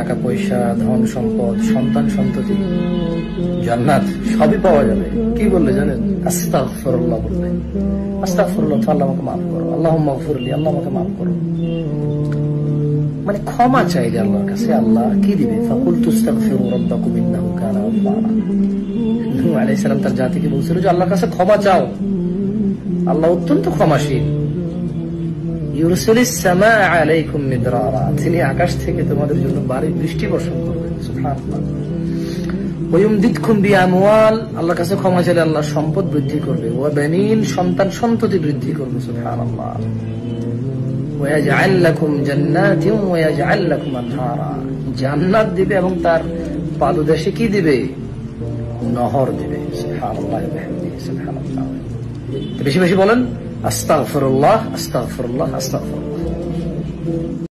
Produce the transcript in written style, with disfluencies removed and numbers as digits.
টাকা পয়সা, ধন সম্পদ, সন্তান সন্ততি, জান্নাত সবই পাওয়া যাবে। কি বললে জানেন? আস্তাগফিরুল্লাহ বললে। আস্তাগফিরুল্লাহ, আল্লাহ আমাকে মাফ করো, আল্লাহুম্মা গফিরলি, আল্লাহ আমাকে মাফ করো। মানে ক্ষমা চাইলে আল্লাহর কাছে আল্লাহ কি দিবে? ফাকুলতু আস্তাগফিরু রাব্বাকুম ইন্নাহু কানা গাফফারা। নূহ আলাইহিস সালাম তার জাতিকে বলছিল যে আল্লাহর কাছে ক্ষমা চাও, আল্লাহ অত্যন্ত ক্ষমাশীল। ইউরসিলিস সামা আলাইকুম মিদরারা, তিনি আকাশ থেকে তোমাদের জন্য ভারী বৃষ্টি বর্ষণ করবেন। সুবহানাল্লাহ। ওয়ায়ুমদিদকুম বিআমওয়াল, আল্লাহর কাছে ক্ষমা চাইলে আল্লাহ সম্পদ বৃদ্ধি করবে। ওয়া বানিন, সন্তান সন্ততি বৃদ্ধি করবে। সুবহানাল্লাহ। ওয়ায়াজআল লাকুম জান্নাতিন ওয়ায়াজআল লাকুম আনহারা, জান্নাত দিবে এবং তার পাদদেশে কি দিবে? নহর দিবে। সুবহানাল্লাহ ওয়া বিহামদিহি, সুবহানাল্লাহ। বেশি বেশি বলেন আস্তাগফিরুল্লাহ, আস্তাগফিরুল্লাহ, আস্তাগফিরুল্লাহ।